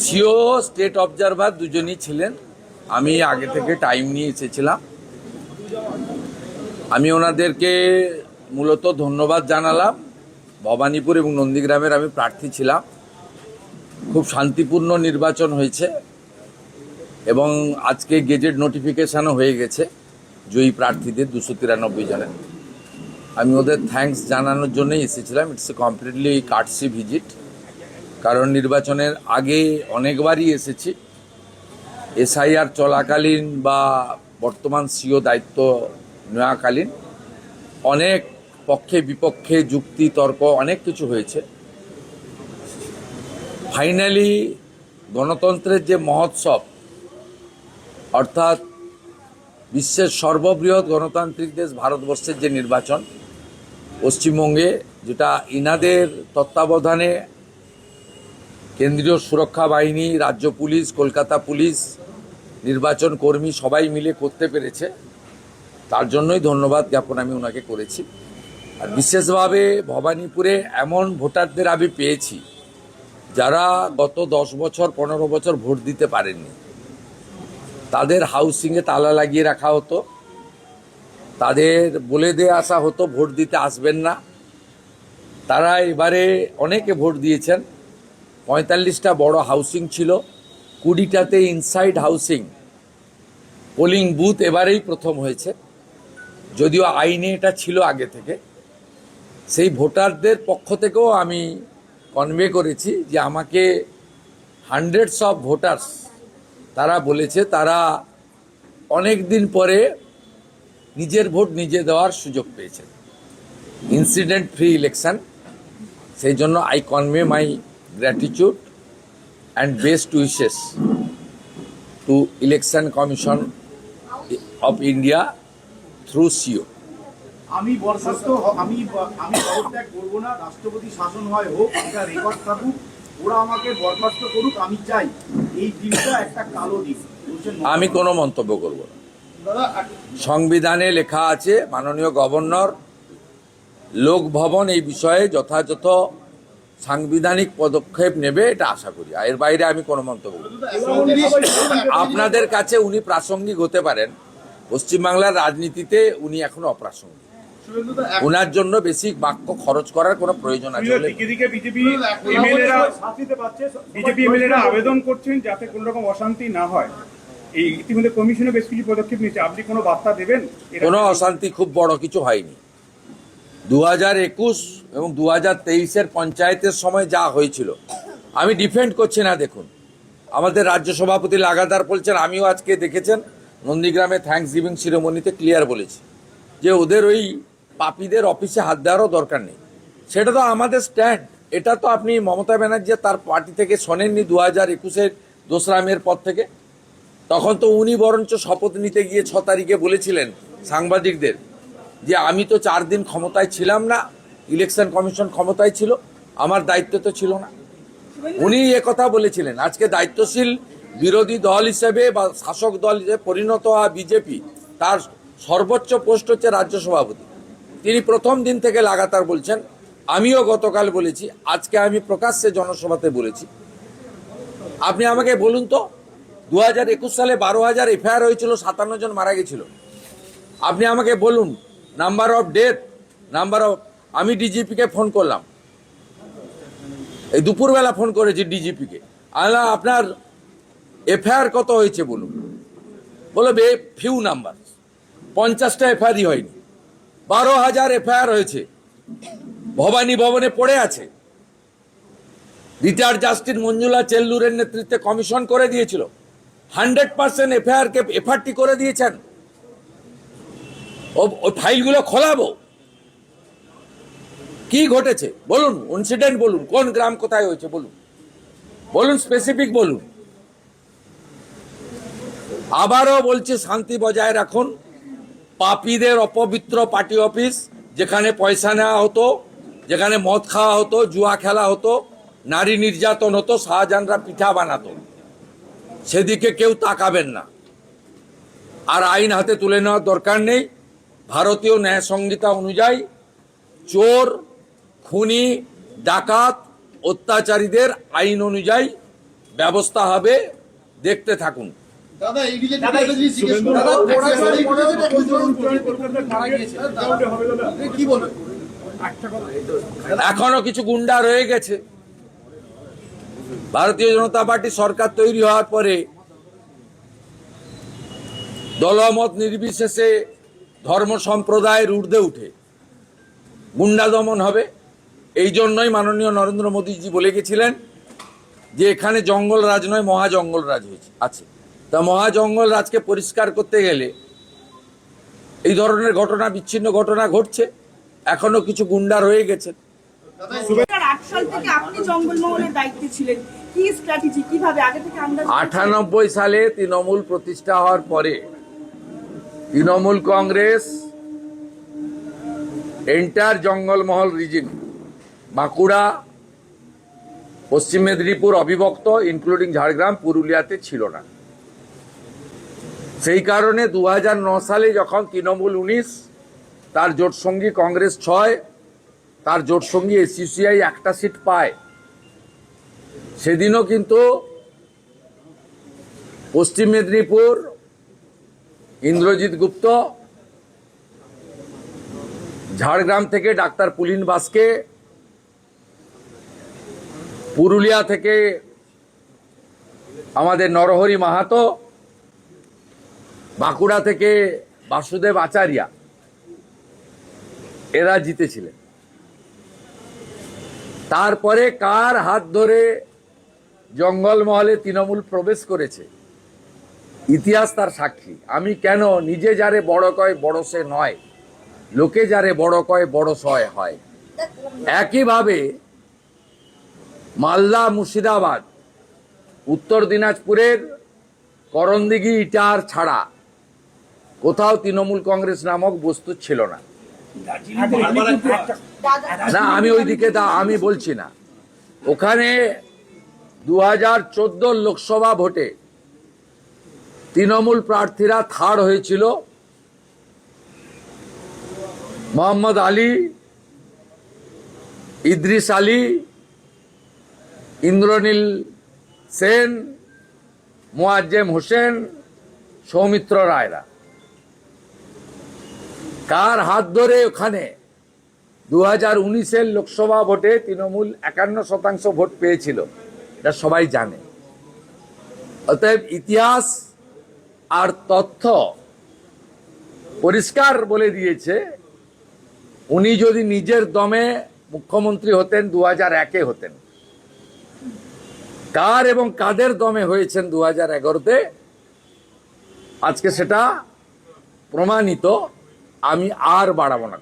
CO state observer দুজনই ছিলেন। আমি আগে থেকে টাইম নিয়ে এসেছিলাম। আমি ওনাদেরকে মূলত ধন্যবাদ জানালাম। ভবানীপুর এবং নন্দীগ্রামের আমি প্রার্থী ছিলাম। খুব শান্তিপূর্ণ নির্বাচন হয়েছে এবং আজকে গেজেট নোটিফিকেশানও হয়ে গেছে জয়ী প্রার্থীদের 293 জনের। আমি ওদের থ্যাঙ্কস জানানোর জন্যই এসেছিলাম। ইটস এ কমপ্লিটলি কার্টসি ভিজিট, কারণ নির্বাচনের আগে অনেকবারই এসেছি। এসআইআর চলাকালীন বা বর্তমান সিও দায়িত্ব নেওয়াকালীন অনেক পক্ষে বিপক্ষে যুক্তি তর্ক অনেক কিছু হয়েছে। ফাইনালি গণতন্ত্রের যে মহোৎসব, অর্থাৎ বিশ্বের সর্ববৃহৎ গণতান্ত্রিক দেশ ভারতবর্ষের যে নির্বাচন, পশ্চিমবঙ্গে যেটা ইনাদের তত্ত্বাবধানে কেন্দ্রীয় সুরক্ষা বাহিনী, রাজ্য পুলিশ, কলকাতা পুলিশ, নির্বাচন কর্মী সবাই মিলে করতে পেরেছে, তার জন্যই ধন্যবাদ জ্ঞাপন আমি ওনাকে করেছি। আর বিশেষভাবে ভবানীপুরে এমন ভোটারদের আমি পেয়েছি যারা গত 10 বছর 15 বছর ভোট দিতে পারেননি। তাদের হাউসিংয়ে তালা লাগিয়ে রাখা হতো, তাদের বলে দিয়ে আসা হতো ভোট দিতে আসবেন না। তারা এবারে অনেকে ভোট দিয়েছেন। 45টা বড় হাউসিং ছিল, 20টাতে ইনসাইড হাউসিং পোলিং বুথ এবারেই প্রথম হয়েছে, যদিও আইনে এটা ছিল আগে থেকে। সেই ভোটারদের পক্ষ থেকেও আমি কনভে করেছি যে আমাকে হান্ড্রেডস অফ ভোটার্স তারা বলেছে তারা অনেক দিন পরে নিজের ভোট নিজে দেওয়ার সুযোগ পেয়েছেন। ইনসিডেন্ট ফ্রি ইলেকশন, সেই জন্য I convey my gratitude and best wishes to Election Commission of India through CEO. আমি বরখাস্ত আমি পদত্যাগ করবো না, রাষ্ট্রপতি শাসন হয় হোক, এটা রেকর্ড থাকুক, ওরা আমাকে বরখাস্ত করুক, আমি চাই। এই দিনটা একটা কালো দিন। আমি কোনো মন্তব্য করব না। সংবিধানে লেখা আছে মাননীয় গভর্নর লোকভবন এই বিষয়ে যথাযথ সাংবিধানিক পদক্ষেপ নেবে, এটা আশা করি। এর বাইরে আমি কোনো মন্তব্য করব না। আপনাদের কাছে উনি প্রাসঙ্গিক হতে পারেন, পশ্চিমবাংলার রাজনীতিতে উনি এখনো অপ্রাসঙ্গিক। ওনার জন্য বেশি বাক্য খরচ করার কোনো প্রয়োজন আছে? বিজেপি এমএলএরা আবেদন করছেন যাতে কোনো রকম অশান্তি না হয়। এই ইতিমধ্যে কমিশনে বেশ কিছু পদক্ষেপ নিয়েছে, আপনি কোনো বার্তা দেবেন? কোনো অশান্তি খুব বড় কিছু হয়নি। 2021 এবং 2023-এর পঞ্চায়েতের সময় যা হয়েছিল আমি ডিফেন্ড করছি না। দেখুন, আমাদের রাজ্য সভাপতি লাগাতার বলছেন, আমিও আজকে দেখেছেন নন্দীগ্রামে থ্যাঙ্কস গিভিং সিরিমনিতে ক্লিয়ার বলেছি যে ওদের ওই পাপীদের অফিসে হাত দেওয়ারও দরকার নেই। সেটা তো আমাদের স্ট্যান্ড। এটা তো আপনি মমতা ব্যানার্জি তার পার্টি থেকে শোনেননি 2021-এর 2রা মের পর থেকে। তখন তো উনি বরঞ্চ শপথ নিতে গিয়ে 6 তারিখে বলেছিলেন সাংবাদিকদের যে আমি তো 4 দিন ক্ষমতায় ছিলাম না, ইলেকশন কমিশন ক্ষমতায় ছিল, আমার দায়িত্ব তো ছিল না। উনি কথা বলেছিলেন। আজকে দায়িত্বশীল বিরোধী দল হিসেবে বা শাসক দল হিসেবে পরিণত হওয়া বিজেপি, তার সর্বোচ্চ পোস্ট হচ্ছে রাজ্য সভাপতি। তিনি প্রথম দিন থেকে লাগাতার বলছেন, আমিও গতকাল বলেছি, আজকে আমি প্রকাশ্যে জনসভাতে বলেছি। আপনি আমাকে বলুন তো, 2021 সালে 12,000 এফআইআর হয়েছিল, 57 জন মারা গেছিল। আপনি আমাকে বলুন number of death, number of. আমি ডিজিপিকে ফোন করলাম, এই দুপুরবেলা ফোন করেছি ডিজিপিকে, আল্লাহ আপনার এফআইআর কত হয়েছে বলুন। বলো ফিউ নাম্বার, 50টা এফআইআরই হয়নি, 12,000 এফআইআর হয়েছে, ভবানী ভবনে পড়ে আছে। রিটায়ার্ড জাস্টিস মঞ্জুলা চেল্লুরের নেতৃত্বে কমিশন করে দিয়েছিল, 100% এফআইআরকে এফআরটি করে দিয়েছেন। ওই ফাইলগুলো খোলাবো। কি ঘটেছে বলুন, ইনসিডেন্ট বলুন, কোন গ্রাম কোথায় হয়েছে বলুন, বলুন স্পেসিফিক বলুন। আবারও বলছি, শান্তি বজায় রাখুন। পাপীদের অপবিত্র পার্টি অফিস, যেখানে পয়সা নেওয়া হতো, যেখানে মদ খাওয়া হতো, জুয়া খেলা হতো, নারী নির্যাতন হতো, শাহজাহানরা পিঠা বানাতো, সেদিকে কেউ তাকাবেন না। আর আইন হাতে তুলে নেওয়ার দরকার নেই। ভারতীয় ন্যায় সংহিতা অনুযায়ী চোর, খুনি, ডাকাত, অত্যাচারীদের আইন অনুযায়ী ব্যবস্থা হবে, দেখতে থাকুন। দাদা এই রিলেটেড একটা জিনিস জিজ্ঞেস করব। কি বলবেন? এখনো কিছু গুন্ডা রয়ে গেছে। ভারতীয় জনতা পার্টি সরকার তৈরি হওয়ার পরে দলমত নির্বিশেষে ধর্ম সম্প্রদায়ের ঊর্ধ্বে উঠে গুন্ডা দমন হবে। এই জন্যই মাননীয় নরেন্দ্র মোদীজি বলে গেছিলেন যে এখানে জঙ্গল রাজ নয়, মহা জঙ্গল রাজ হয়েছে আছে। তা মহা জঙ্গল রাজকে পরিষ্কার করতে গেলে এই ধরনের ঘটনা, বিচ্ছিন্ন ঘটনা ঘটছে। এখনো কিছু গুন্ডা রয়ে গেছে। 2008 সাল থেকে আপনি জঙ্গলমহলের দায়িত্বে ছিলেন, কি স্ট্র্যাটেজি, কিভাবে আগে থেকে আন্দাজ? 98 সালে তৃণমূল প্রতিষ্ঠা হওয়ার পরে তৃণমূল কংগ্রেস এন্টার জঙ্গলমহল রিজিন, বাঁকুড়া, পশ্চিম মেদিনীপুর অবিভক্ত ইনক্লুডিং ঝাড়গ্রাম, পুরুলিয়াতে ছিল না। সেই কারণে 2009 সালে যখন তৃণমূল 19, তার জোটসঙ্গী কংগ্রেস 6, তার জোটসঙ্গী এসইউসিআই একটা সিট পায়, সেদিনও কিন্তু পশ্চিম মেদিনীপুর ইন্দ্রজিৎ গুপ্ত, ঝাড়গ্রাম থেকে ডাক্তার পুলিন বাসকে, পুরুলিয়া থেকে আমাদের নরহরি মাহাতো, বাঁকুড়া থেকে বাসুদেব আচারিয়া, এরা জিতেছিলেন। তারপরে কার হাত ধরে জঙ্গলমহলে তৃণমূল প্রবেশ করেছে ইতিহাস তার সাক্ষী। আমি কেন নিজে যারে বড় কয় বড় সে নয়, লোকে যারে বড় কয় বড় সয় হয়। একইভাবে মালদা, মুর্শিদাবাদ, উত্তর দিনাজপুরের করণদিঘি, ইটার ছাড়া কোথাও তৃণমূল কংগ্রেস নামক বস্তু ছিল না। না, আমি ওইদিকে আমি বলছি না। ওখানে 2014 লোকসভা ভোটে তৃণমূল প্রার্থীরা থার্ড হয়েছিল মোহাম্মদ আলী, ইদ্রিস আলী, ইন্দ্রনীল সেন, মোয়াজ্জেম হোসেন, সৌমিত্র রায়রা। কার হাত ধরে ওখানে 2019 লোকসভা ভোটে তৃণমূল 51% ভোট পেয়েছিল, এটা সবাই জানে। অতএব ইতিহাস আর তথ্য পরিষ্কার বলে দিয়েছে, উনি যদি নিজের দমে মুখ্যমন্ত্রী হতেন 2001-এ হতেন। কার এবং কাদের দমে হয়েছেন 2011-তে, আজকে সেটা প্রমাণিত। আমি আর বাড়াবো না।